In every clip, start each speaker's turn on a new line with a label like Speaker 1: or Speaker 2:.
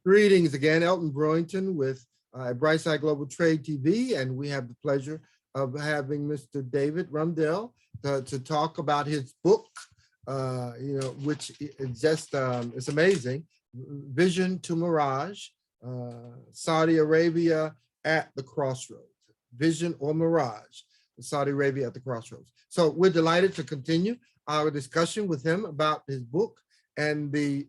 Speaker 1: Greetings again, Elton Brewington with Brightside Global Trade TV, and we have the pleasure of having Mr. David Rundell to talk about his book, which is just, it's amazing, Vision to Mirage, Saudi Arabia at the Crossroads, Vision or Mirage, Saudi Arabia at the Crossroads. So we're delighted to continue our discussion with him about his book and the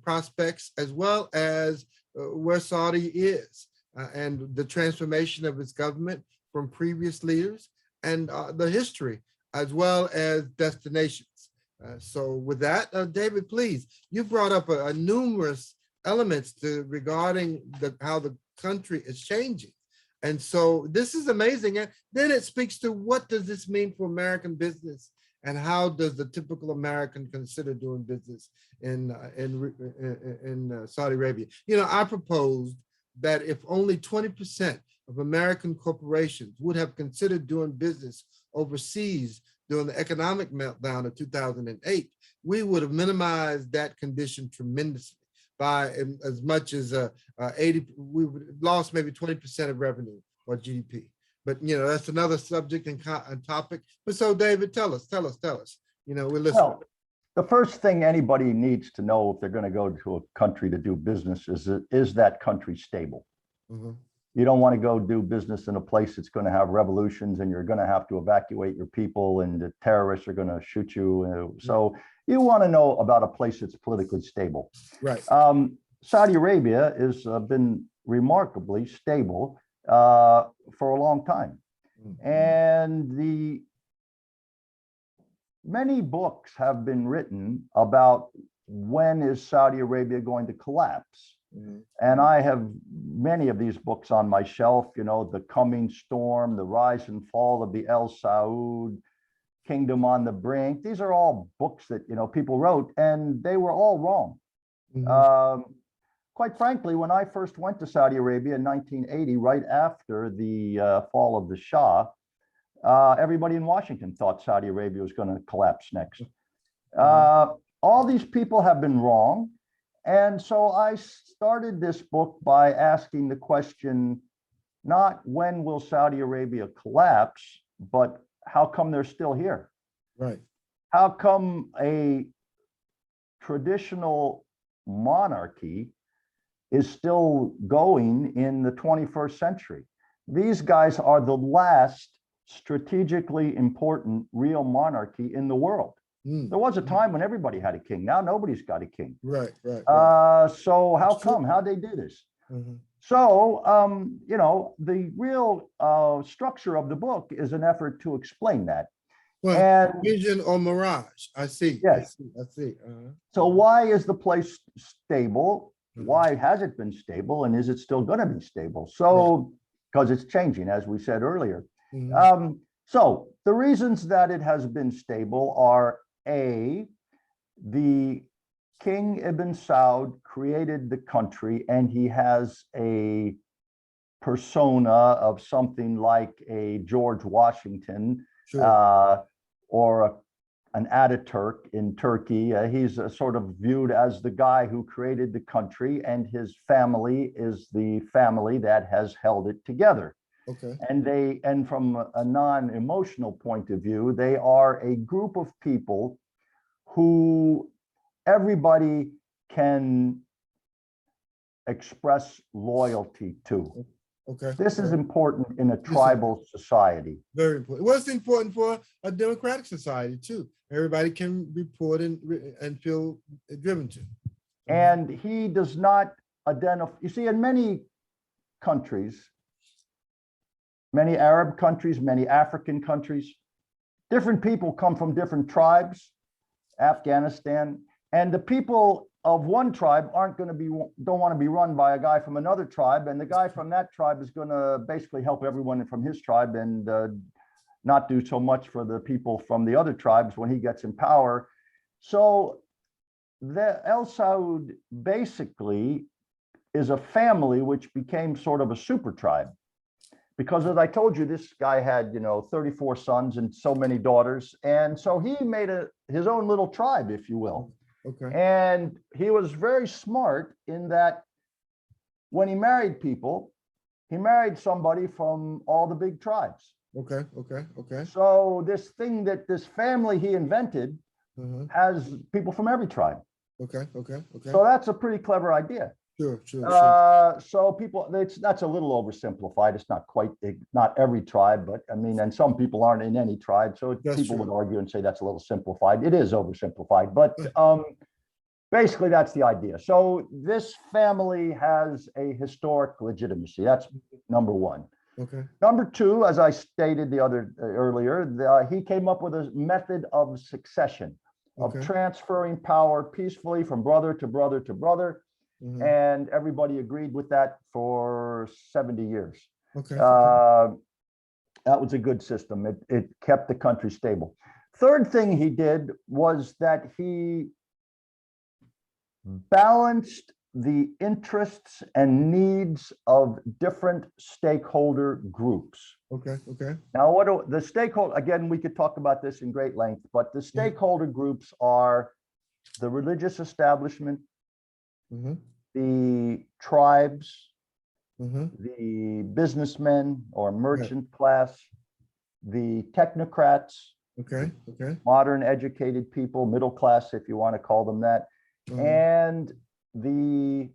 Speaker 1: prospects, as well as where Saudi is and the transformation of its government from previous leaders, and the history, as well as destinations. So with that, David, please, you brought up numerous elements regarding how the country is changing. And so this is amazing. And then it speaks to what does this mean for American business, and how does the typical American consider doing business in Saudi Arabia? I proposed that if only 20% of American corporations would have considered doing business overseas during the economic meltdown of 2008, we would have minimized that condition tremendously by as much as 80. We would have lost maybe 20% of revenue or GDP. But that's another subject and topic. But so, David, tell us. We're listening.
Speaker 2: Well, the first thing anybody needs to know if they're going to go to a country to do business is that country stable?
Speaker 1: Mm-hmm.
Speaker 2: You don't want to go do business in a place that's going to have revolutions, and you're going to have to evacuate your people, and the terrorists are going to shoot you. So you want to know about a place that's politically stable.
Speaker 1: Right.
Speaker 2: Saudi Arabia has been remarkably stable for a long time.
Speaker 1: Mm-hmm.
Speaker 2: And many books have been written about when is Saudi Arabia going to collapse.
Speaker 1: Mm-hmm.
Speaker 2: And I have many of these books on my shelf, The Coming Storm, The Rise and Fall of the El Saud, Kingdom on the Brink. These are all books that, people wrote, and they were all wrong.
Speaker 1: Mm-hmm.
Speaker 2: Quite frankly, when I first went to Saudi Arabia in 1980, right after the fall of the Shah, everybody in Washington thought Saudi Arabia was going to collapse next. All these people have been wrong. And so I started this book by asking the question, not when will Saudi Arabia collapse, but how come they're still here?
Speaker 1: Right.
Speaker 2: How come a traditional monarchy is still going in the 21st century? These guys are the last strategically important real monarchy in the world. There was a time when everybody had a king. Now nobody's got a king.
Speaker 1: Right.
Speaker 2: So how come? How'd they do this?
Speaker 1: Mm-hmm.
Speaker 2: So, the real structure of the book is an effort to explain that.
Speaker 1: Well,
Speaker 2: and
Speaker 1: Vision or Mirage. I see.
Speaker 2: Yes.
Speaker 1: I see. Uh-huh.
Speaker 2: So why is the place stable?
Speaker 1: Mm-hmm.
Speaker 2: Why has it been stable? And is it still going to be stable? So, because it's changing, as we said earlier.
Speaker 1: Mm-hmm.
Speaker 2: So the reasons that it has been stable are the King Ibn Saud created the country, and he has a persona of something like a George Washington,
Speaker 1: Sure.
Speaker 2: or an Ataturk in Turkey. He's sort of viewed as the guy who created the country, and his family is the family that has held it together.
Speaker 1: Okay.
Speaker 2: And from a non-emotional point of view, they are a group of people who everybody can express loyalty to.
Speaker 1: Okay.
Speaker 2: This is important in a tribal society.
Speaker 1: Very important. Well, it's important for a democratic society too. Everybody can report and feel driven to.
Speaker 2: And he does not identify. You see, in many countries, many Arab countries, many African countries, different people come from different tribes, Afghanistan, and the people of one tribe don't want to be run by a guy from another tribe, and the guy from that tribe is going to basically help everyone from his tribe and not do so much for the people from the other tribes when he gets in power. So the El Saud basically is a family which became sort of a super tribe. Because as I told you, this guy had, 34 sons and so many daughters. And so he made his own little tribe, if you will.
Speaker 1: Okay.
Speaker 2: And he was very smart in that when he married people, he married somebody from all the big tribes.
Speaker 1: Okay, okay, okay.
Speaker 2: So this thing that this family he invented
Speaker 1: Uh-huh.
Speaker 2: has people from every tribe.
Speaker 1: Okay, okay, okay.
Speaker 2: So that's a pretty clever idea.
Speaker 1: Sure, sure, sure.
Speaker 2: So people, that's a little oversimplified. It's not quite, not every tribe, but I mean, and some people aren't in any tribe. So
Speaker 1: That's
Speaker 2: people
Speaker 1: true.
Speaker 2: would argue and say that's a little simplified. It is oversimplified, but
Speaker 1: Yeah.
Speaker 2: basically that's the idea. So this family has a historic legitimacy. That's number one.
Speaker 1: Okay.
Speaker 2: Number two, as I stated earlier, he came up with a method of succession, of
Speaker 1: Okay.
Speaker 2: transferring power peacefully from brother to brother to brother.
Speaker 1: Mhm.
Speaker 2: And everybody agreed with that for 70 years.
Speaker 1: Okay.
Speaker 2: That was a good system. It kept the country stable. Third thing he did was that he balanced the interests and needs of different stakeholder groups.
Speaker 1: Okay. Okay.
Speaker 2: Now, what do the stakeholder, again, we could talk about this in great length, but the stakeholder groups are the religious establishment,
Speaker 1: Mm-hmm.
Speaker 2: the tribes,
Speaker 1: Mm-hmm.
Speaker 2: the businessmen or merchant class, the technocrats,
Speaker 1: Okay. Okay.
Speaker 2: modern educated people, middle class, if you want to call them that,
Speaker 1: Uh-huh.
Speaker 2: and the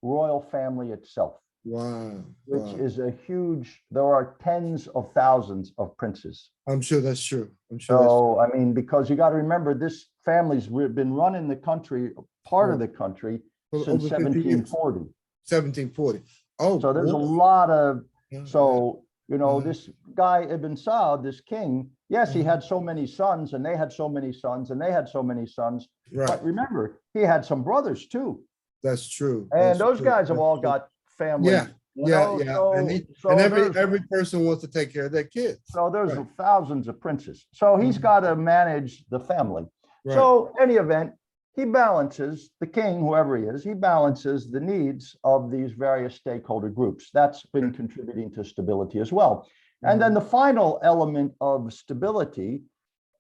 Speaker 2: royal family itself,
Speaker 1: Wow.
Speaker 2: which
Speaker 1: Wow.
Speaker 2: is a huge, there are tens of thousands of princes.
Speaker 1: I'm sure that's true. I'm sure that's
Speaker 2: So, I mean, because you got to remember, this family's been running the country, part of the country,
Speaker 1: true.
Speaker 2: since
Speaker 1: Over 50 years.
Speaker 2: 1740.
Speaker 1: 1740. Oh,
Speaker 2: So there's a
Speaker 1: boy.
Speaker 2: lot of,
Speaker 1: Yeah,
Speaker 2: so, you know,
Speaker 1: Mhm.
Speaker 2: this guy Ibn Saud, this king, yes, he
Speaker 1: Mhm.
Speaker 2: had so many sons and they had so many sons and they had so many sons.
Speaker 1: yeah.
Speaker 2: But
Speaker 1: Right.
Speaker 2: remember, he had some brothers too.
Speaker 1: That's true.
Speaker 2: And
Speaker 1: That's
Speaker 2: those
Speaker 1: true.
Speaker 2: guys have
Speaker 1: That's
Speaker 2: all
Speaker 1: true.
Speaker 2: got families.
Speaker 1: Yeah.
Speaker 2: You
Speaker 1: Yeah.
Speaker 2: know,
Speaker 1: Yeah.
Speaker 2: so,
Speaker 1: and
Speaker 2: there's,
Speaker 1: every person wants to take care of their kids.
Speaker 2: so there's
Speaker 1: Right.
Speaker 2: thousands of princes. So he's
Speaker 1: Mhm.
Speaker 2: got to manage the family.
Speaker 1: Right.
Speaker 2: So any event, he balances, the king, whoever he is, he balances the needs of these various stakeholder groups. That's been contributing to stability as well. And then the final element of stability,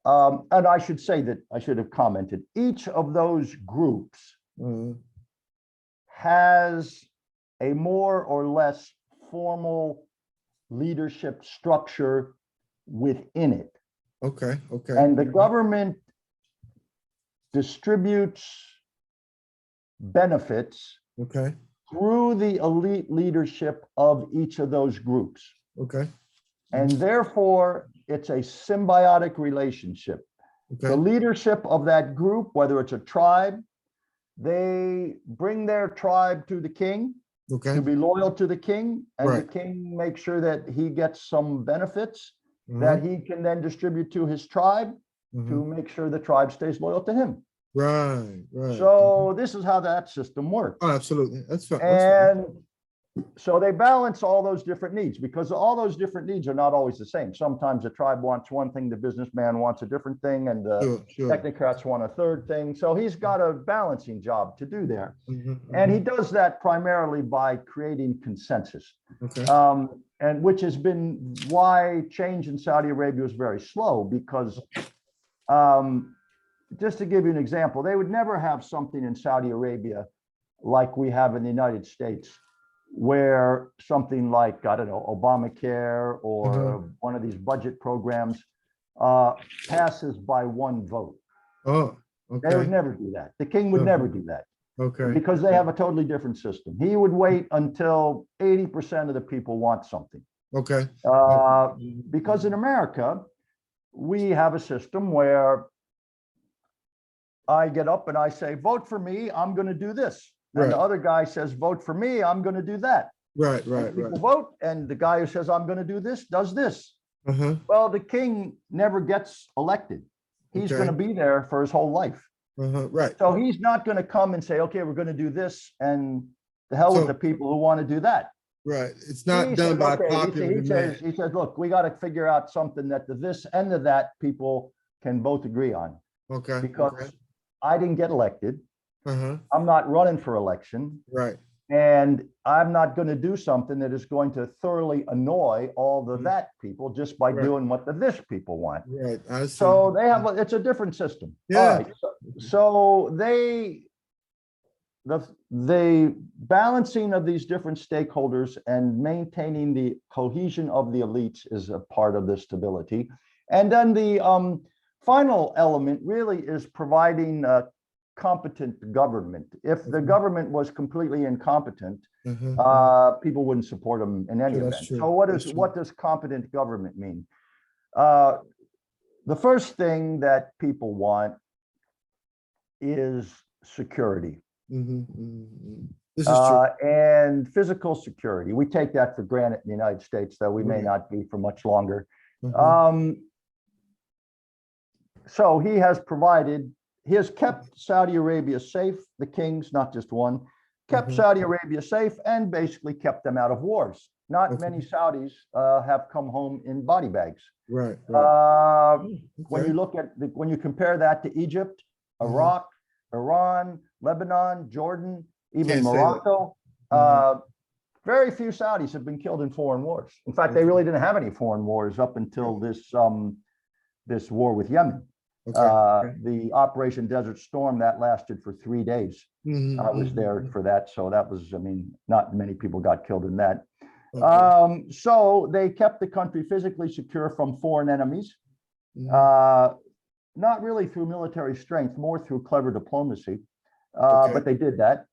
Speaker 2: and I should say that I should have commented, each of those groups
Speaker 1: Mhm.
Speaker 2: has a more or less formal leadership structure within it.
Speaker 1: Okay. Okay.
Speaker 2: And the government distributes benefits
Speaker 1: Okay.
Speaker 2: through the elite leadership of each of those groups.
Speaker 1: Okay.
Speaker 2: And therefore, it's a symbiotic relationship. The
Speaker 1: Okay.
Speaker 2: leadership of that group, whether it's a tribe, they bring their tribe to the king
Speaker 1: Okay.
Speaker 2: to be loyal to the king, and the
Speaker 1: Right.
Speaker 2: king makes sure that he gets some benefits
Speaker 1: Mhm.
Speaker 2: that he can then distribute to his tribe
Speaker 1: Mhm.
Speaker 2: to make sure the tribe stays loyal to him.
Speaker 1: Right. Right.
Speaker 2: So this is how that system works.
Speaker 1: Oh, absolutely. That's fine. That's fine.
Speaker 2: And so they balance all those different needs, because all those different needs are not always the same. Sometimes the tribe wants one thing, the businessman wants a different thing, and the
Speaker 1: Sure. Sure.
Speaker 2: technocrats want a third thing. So he's got a balancing job to do there.
Speaker 1: Mhm.
Speaker 2: And he does that primarily by creating consensus,
Speaker 1: Okay.
Speaker 2: and which has been why change in Saudi Arabia is very slow, because just to give you an example, they would never have something in Saudi Arabia like we have in the United States, where something like, I don't know, Obamacare or one of these budget programs passes by one vote.
Speaker 1: Oh,
Speaker 2: They would
Speaker 1: okay.
Speaker 2: never do that. The king would never do that,
Speaker 1: Okay.
Speaker 2: because they have a totally different system. He would wait until 80% of the people want something.
Speaker 1: Okay.
Speaker 2: Because in America, we have a system where I get up and I say, vote for me, I'm going to do this. And
Speaker 1: Right.
Speaker 2: the other guy says, vote for me, I'm going to do that.
Speaker 1: Right.
Speaker 2: And
Speaker 1: Right.
Speaker 2: people
Speaker 1: Right.
Speaker 2: vote, and the guy who says, I'm going to do this, does this.
Speaker 1: Uh-huh.
Speaker 2: Well, the king never gets elected. He's
Speaker 1: Okay.
Speaker 2: going to be there for his whole life.
Speaker 1: Uh-huh. Right.
Speaker 2: So he's not going to come and say, okay, we're going to do this, and the hell with
Speaker 1: So-
Speaker 2: the people who want to do that.
Speaker 1: Right. It's not
Speaker 2: He
Speaker 1: done
Speaker 2: says,
Speaker 1: by
Speaker 2: okay,
Speaker 1: popular
Speaker 2: he
Speaker 1: demand.
Speaker 2: says, look, we got to figure out something that the this and the that people can both agree on,
Speaker 1: Okay.
Speaker 2: because
Speaker 1: Okay.
Speaker 2: I didn't get elected.
Speaker 1: Uh-huh.
Speaker 2: I'm not running for election,
Speaker 1: Right.
Speaker 2: and I'm not going to do something that is going to thoroughly annoy all the
Speaker 1: Mhm.
Speaker 2: that people just by
Speaker 1: Right.
Speaker 2: doing what the this people want.
Speaker 1: Right. I see.
Speaker 2: So they have, it's a different system. All
Speaker 1: Yeah.
Speaker 2: right. So the balancing of these different stakeholders and maintaining the cohesion of the elites is a part of this stability. And then the final element really is providing competent government. If the government was completely incompetent, people wouldn't support them in any event. So what does competent government mean? The first thing that people want is security.
Speaker 1: This is true.
Speaker 2: And physical security. We take that for granted in the United States, though we may not be for much longer. So he has kept Saudi Arabia safe, the kings, not just one, kept Saudi Arabia safe and basically kept them out of wars. Not many Saudis have come home in body bags.
Speaker 1: Right.
Speaker 2: When you look at, when you compare that to Egypt, Iraq, Iran, Lebanon, Jordan, even Morocco, very few Saudis have been killed in foreign wars. In fact, they really didn't have any foreign wars up until this war with Yemen. The Operation Desert Storm that lasted for 3 days. I was there for that, so that was, I mean, not many people got killed in that. So they kept the country physically secure from foreign enemies, not really through military strength, more through clever diplomacy, but they did that.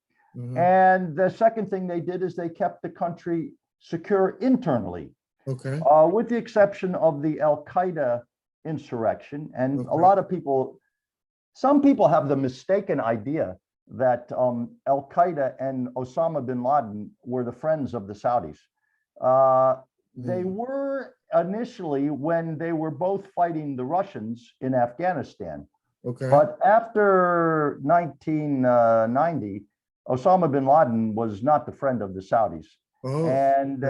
Speaker 2: And the second thing they did is they kept the country secure internally, with the exception of the Al-Qaeda insurrection. And a lot of people, some people have the mistaken idea that Al-Qaeda and Osama bin Laden were the friends of the Saudis. They were initially when they were both fighting the Russians in Afghanistan. But after 1990, Osama bin Laden was not the friend of the Saudis. And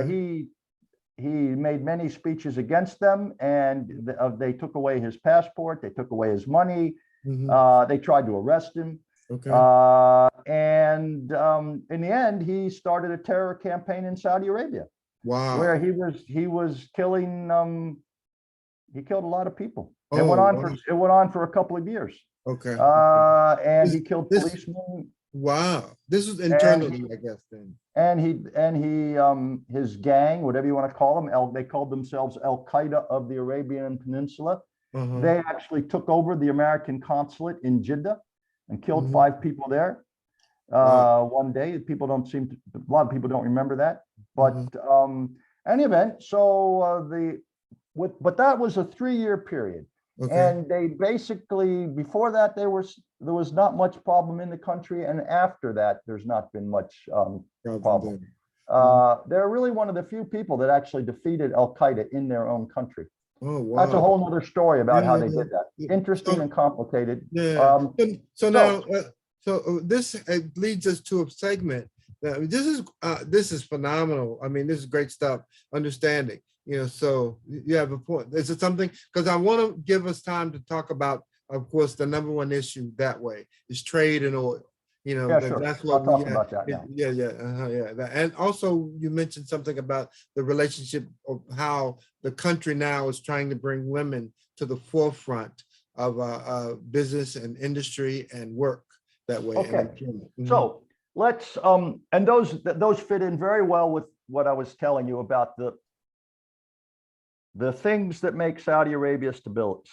Speaker 2: he made many speeches against them, and they took away his passport, they took away his money, they tried to arrest him. And in the end, he started a terror campaign in Saudi Arabia. Where he was killing, he killed a lot of people. It went on for a couple of years. And he killed policemen.
Speaker 1: This was internally, I guess, then.
Speaker 2: And he his gang, whatever you want to call them, they called themselves Al Qaeda of the Arabian Peninsula. They actually took over the American consulate in Jeddah and killed 5 people there. One day. People don't seem to, a lot of people don't remember that. But any event, so but that was a 3-year period. And they basically, before that, there was not much problem in the country, and after that, there's not been much problem. They're really one of the few people that actually defeated Al Qaeda in their own country. That's a whole other story about how they did that. Interesting and complicated.
Speaker 1: So this leads us to a segment. This is phenomenal. I mean, this is great stuff. Understanding, so you have a point. Is it something? Because I want to give us time to talk about, of course, the number one issue that way is trade and oil. That's what
Speaker 2: I'll talk about that now.
Speaker 1: And also, you mentioned something about the relationship of how the country now is trying to bring women to the forefront of business and industry and work that way.
Speaker 2: So let's and those fit in very well with what I was telling you about the things that make Saudi Arabia stable,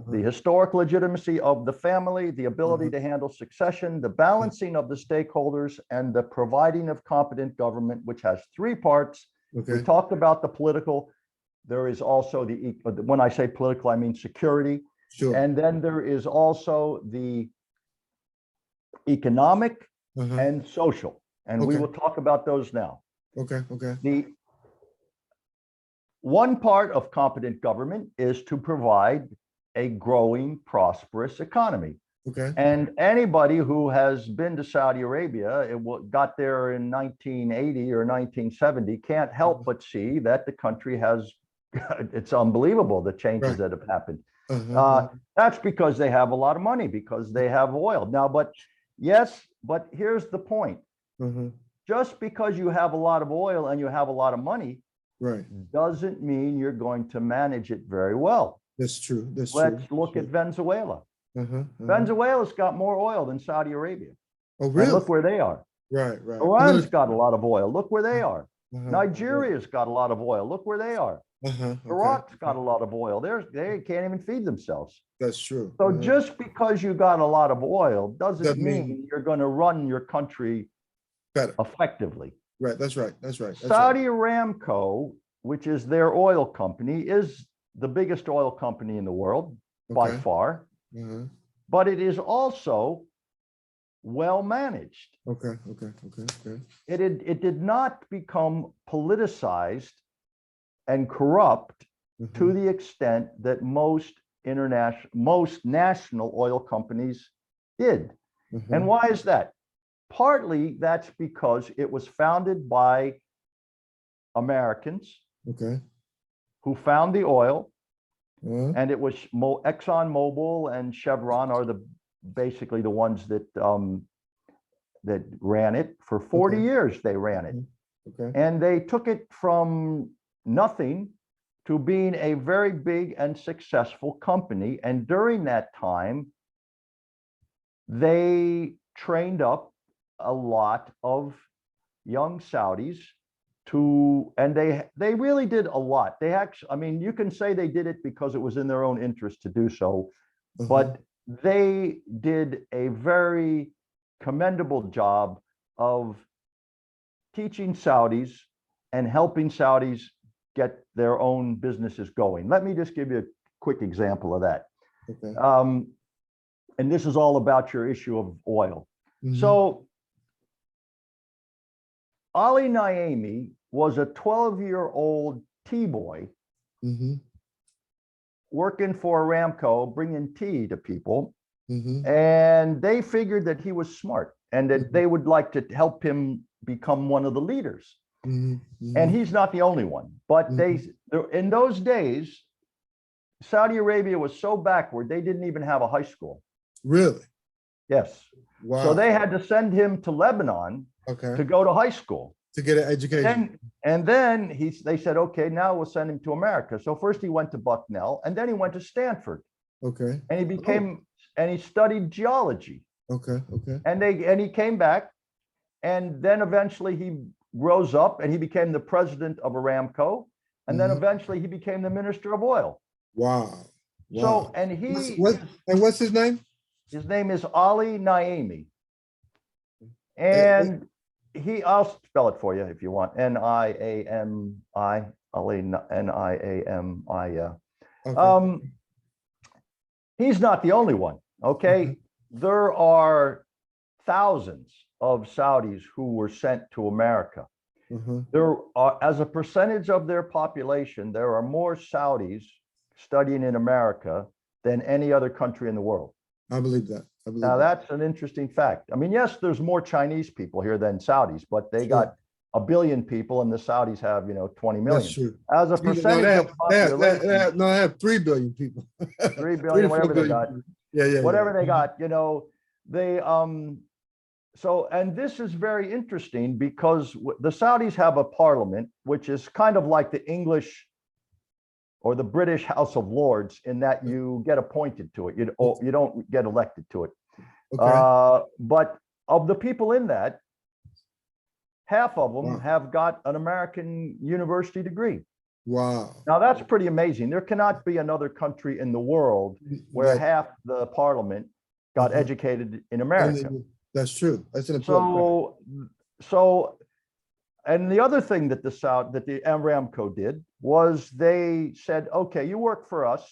Speaker 2: the historic legitimacy of the family, the ability to handle succession, the balancing of the stakeholders, and the providing of competent government, which has 3 parts. We talked about the political. There is also when I say political, I mean security. And then there is also the economic and social. And we will talk about those now. The one part of competent government is to provide a growing, prosperous economy. And anybody who has been to Saudi Arabia, got there in 1980 or 1970, can't help but see that the country has, it's unbelievable the changes that have happened. That's because they have a lot of money, because they have oil. Now, but here's the point. Just because you have a lot of oil and you have a lot of money, doesn't mean you're going to manage it very well.
Speaker 1: That's true.
Speaker 2: Let's look at Venezuela. Venezuela's got more oil than Saudi Arabia.
Speaker 1: Oh,
Speaker 2: And
Speaker 1: really?
Speaker 2: look where they are.
Speaker 1: Right, right.
Speaker 2: Iran's got a lot of oil. Look where they are.
Speaker 1: Uh-huh,
Speaker 2: Nigeria's got a lot of oil. Look where they are.
Speaker 1: okay.
Speaker 2: Iraq's got a lot of oil. They can't even feed themselves.
Speaker 1: That's true.
Speaker 2: So just because you got a lot of oil doesn't
Speaker 1: Doesn't
Speaker 2: mean
Speaker 1: mean
Speaker 2: you're going to run your country
Speaker 1: better.
Speaker 2: effectively.
Speaker 1: Right, that's right. That's right. That's
Speaker 2: Saudi Aramco, which is their oil company, is the biggest oil company in the world by
Speaker 1: Okay.
Speaker 2: far,
Speaker 1: Uh-huh.
Speaker 2: but it is also well managed.
Speaker 1: Okay, okay, okay, okay.
Speaker 2: It did not become politicized and corrupt to the extent that most national oil companies did. And why is that? Partly that's because it was founded by Americans
Speaker 1: Okay.
Speaker 2: who found the oil,
Speaker 1: Uh-huh.
Speaker 2: and it was Exxon Mobil and Chevron are basically the ones that that ran it for 40
Speaker 1: Okay.
Speaker 2: years. They ran it,
Speaker 1: Okay.
Speaker 2: and they took it from nothing to being a very big and successful company. And during that time, they trained up a lot of young Saudis and they really did a lot. They actually, I mean, you can say they did it because it was in their own interest to do so, but they did a very commendable job of teaching Saudis and helping Saudis get their own businesses going. Let me just give you a quick example of that.
Speaker 1: Okay.
Speaker 2: And this is all about your issue of oil.
Speaker 1: Mhm.
Speaker 2: So Ali Naimi was a 12-year-old T-boy
Speaker 1: Mhm.
Speaker 2: working for Aramco, bringing tea to people.
Speaker 1: Mhm.
Speaker 2: And they figured that he was smart and that they would like to help him become one of the leaders.
Speaker 1: Mhm.
Speaker 2: And he's not the only one. But in those days, Saudi Arabia was so backward, they didn't even have a high school.
Speaker 1: Really?
Speaker 2: Yes.
Speaker 1: Wow.
Speaker 2: So they had to send him to Lebanon
Speaker 1: Okay.
Speaker 2: to go to high school.
Speaker 1: To get an education.
Speaker 2: And then they said, okay, now we'll send him to America. So first he went to Bucknell, and then he went to Stanford,
Speaker 1: Okay.
Speaker 2: and and he studied geology.
Speaker 1: Okay. Okay.
Speaker 2: And he came back, and then eventually he rose up and he became the president of Aramco, and then eventually he became the minister of oil.
Speaker 1: Wow.
Speaker 2: So, and
Speaker 1: what's his name?
Speaker 2: His name is Ali Naimi. And I'll spell it for you if you want. N-I-A-M-I, Ali, N-I-A-M-I.
Speaker 1: Okay.
Speaker 2: He's not the only one, okay? There are thousands of Saudis who were sent to America. There are, as a percentage of their population, there are more Saudis studying in America than any other country in the world.
Speaker 1: I believe that.
Speaker 2: Now, that's an interesting fact. I mean, yes, there's more Chinese people here than Saudis, but they got 1 billion people, and the Saudis have, 20 million.
Speaker 1: That's true.
Speaker 2: As a percentage of population,
Speaker 1: they have 3 billion people.
Speaker 2: 3 billion, whatever they got.
Speaker 1: Yeah.
Speaker 2: Whatever they got, they so, and this is very interesting because the Saudis have a parliament, which is kind of like the English or the British House of Lords, in that you get appointed to it. You don't get elected to it.
Speaker 1: Okay.
Speaker 2: But of the people in that, half of them have got an American university degree.
Speaker 1: Wow.
Speaker 2: Now that's pretty amazing. There cannot be another country in the world where half the parliament got educated in America.
Speaker 1: That's true. That's an important
Speaker 2: So, and the other thing that the Aramco did was they said, okay, you work for us,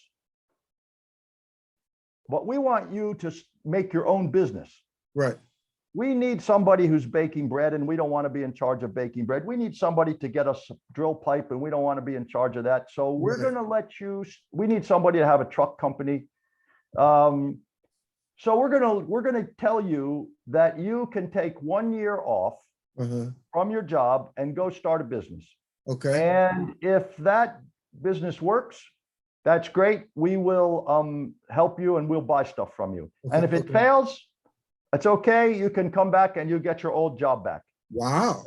Speaker 2: but we want you to make your own business.
Speaker 1: Right.
Speaker 2: We need somebody who's baking bread, and we don't want to be in charge of baking bread. We need somebody to get us a drill pipe, and we don't want to be in charge of that. So we're going to let you, we need somebody to have a truck company. So we're gonna tell you that you can take 1 year off from your job and go start a business.
Speaker 1: Okay.
Speaker 2: And if that business works, that's great. We will help you and we'll buy stuff from you. And if it fails, it's okay. You can come back and you get your old job back.
Speaker 1: Wow.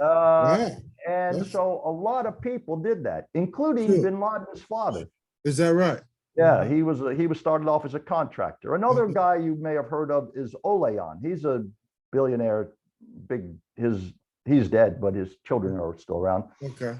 Speaker 2: And so a lot of people did that, including Bin Laden's father.
Speaker 1: Is that right?
Speaker 2: Yeah, he was started off as a contractor. Another guy you may have heard of is Olayan. He's a billionaire, he's dead, but his children are still around.
Speaker 1: Okay.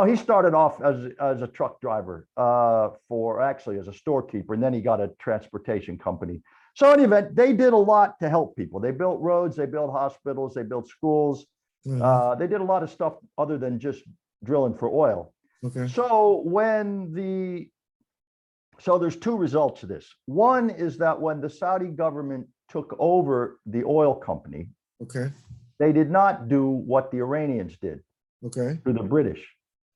Speaker 2: He started off as a truck driver as a storekeeper, and then he got a transportation company. So in any event, they did a lot to help people. They built roads, they built hospitals, they built schools. They did a lot of stuff other than just drilling for oil.
Speaker 1: Okay.
Speaker 2: So there's two results to this. One is that when the Saudi government took over the oil company,
Speaker 1: Okay.
Speaker 2: they did not do what the Iranians did
Speaker 1: Okay.
Speaker 2: to the British.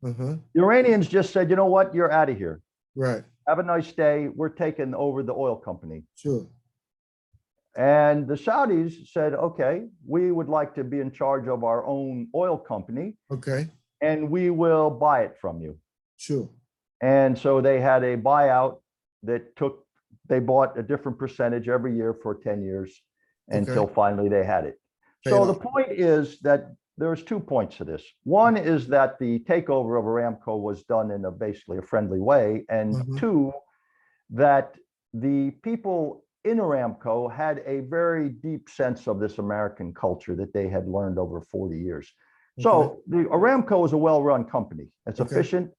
Speaker 1: Uh-huh.
Speaker 2: The Iranians just said, you know what, you're out of here.
Speaker 1: Right.
Speaker 2: Have a nice day. We're taking over the oil company.
Speaker 1: Sure.
Speaker 2: And the Saudis said, okay, we would like to be in charge of our own oil company,
Speaker 1: Okay.
Speaker 2: and we will buy it from you.
Speaker 1: Sure.
Speaker 2: And so they had a buyout they bought a different percentage every year for 10 years until finally they had it. So the point is that there's 2 points to this. One is that the takeover of Aramco was done in basically a friendly way. And two, that the people in Aramco had a very deep sense of this American culture that they had learned over 40 years. So the Aramco is a well-run company. It's efficient,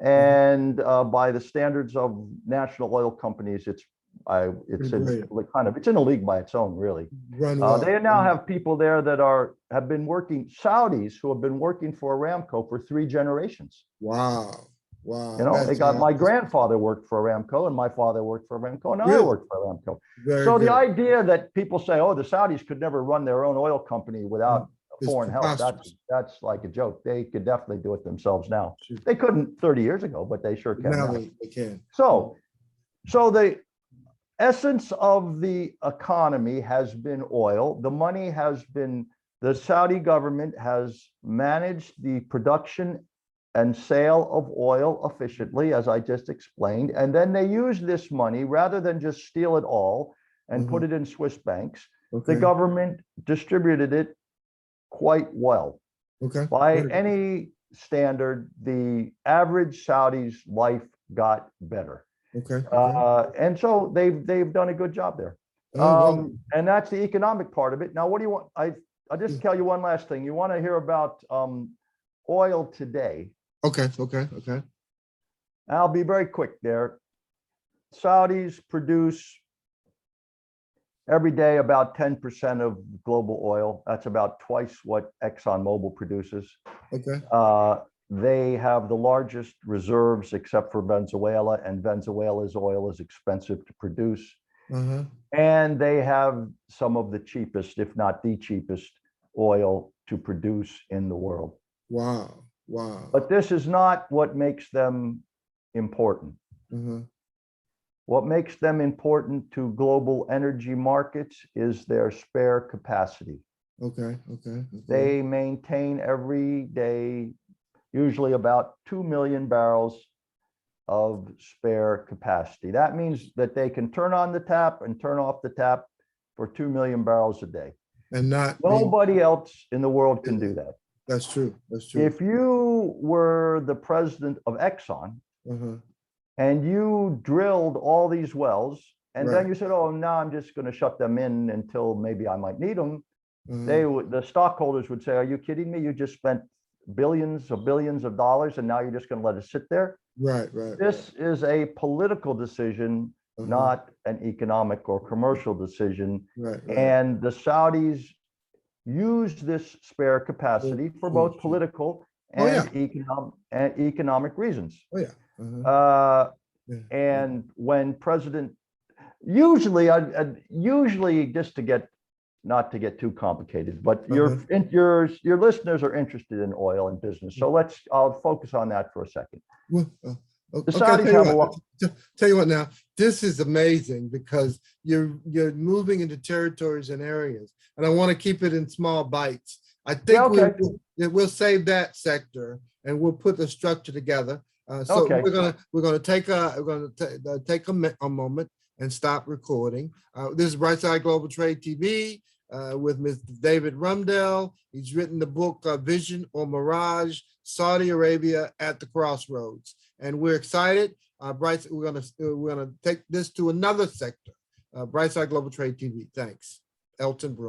Speaker 2: and by the standards of national oil companies, it's in a league by its own, really. They now have people there that have been working, Saudis who have been working for Aramco for 3 generations.
Speaker 1: Wow. Wow.
Speaker 2: My grandfather worked for Aramco, and my father worked for Aramco, and I worked for Aramco. So the idea that people say, oh, the Saudis could never run their own oil company without foreign help, that's like a joke. They could definitely do it themselves now. They couldn't 30 years ago, but they sure can now.
Speaker 1: They can.
Speaker 2: So the essence of the economy has been oil. The money has been, the Saudi government has managed the production and sale of oil efficiently, as I just explained. And then they use this money, rather than just steal it all and put it in Swiss banks, the government distributed it quite well. By any standard, the average Saudi's life got better. And so they've done a good job there. And that's the economic part of it. Now, what do you want? I'll just tell you one last thing. You want to hear about oil today?
Speaker 1: Okay.
Speaker 2: I'll be very quick there. Saudis produce every day about 10% of global oil. That's about twice what ExxonMobil produces. They have the largest reserves except for Venezuela, and Venezuela's oil is expensive to produce. And they have some of the cheapest, if not the cheapest, oil to produce in the world.
Speaker 1: Wow.
Speaker 2: But this is not what makes them important. What makes them important to global energy markets is their spare capacity. They maintain every day usually about 2 million barrels of spare capacity. That means that they can turn on the tap and turn off the tap for 2 million barrels a day.
Speaker 1: And
Speaker 2: nobody else in the world can do that.
Speaker 1: That's true.
Speaker 2: If you were the president of Exxon and you drilled all these wells, and then you said, oh, now I'm just going to shut them in until maybe I might need them, the stockholders would say, are you kidding me? You just spent billions of dollars, and now you're just going to let it sit there? This is a political decision, not an economic or commercial decision. And the Saudis use this spare capacity for both political and economic reasons. And when President, usually just to get, not to get too complicated, but your listeners are interested in oil and business. So I'll focus on that for a second. The Saudis have a lot.
Speaker 1: Tell you what now, this is amazing because you're moving into territories and areas, and I want to keep it in small bites. I think we'll save that sector and we'll put the structure together. We're gonna take a moment and stop recording. This is Brightside Global Trade TV with Mr. David Rundell. He's written the book Vision or Mirage: Saudi Arabia at the Crossroads, and we're excited. We're gonna take this to another sector. Brightside Global Trade TV. Thanks. Elton Brewington.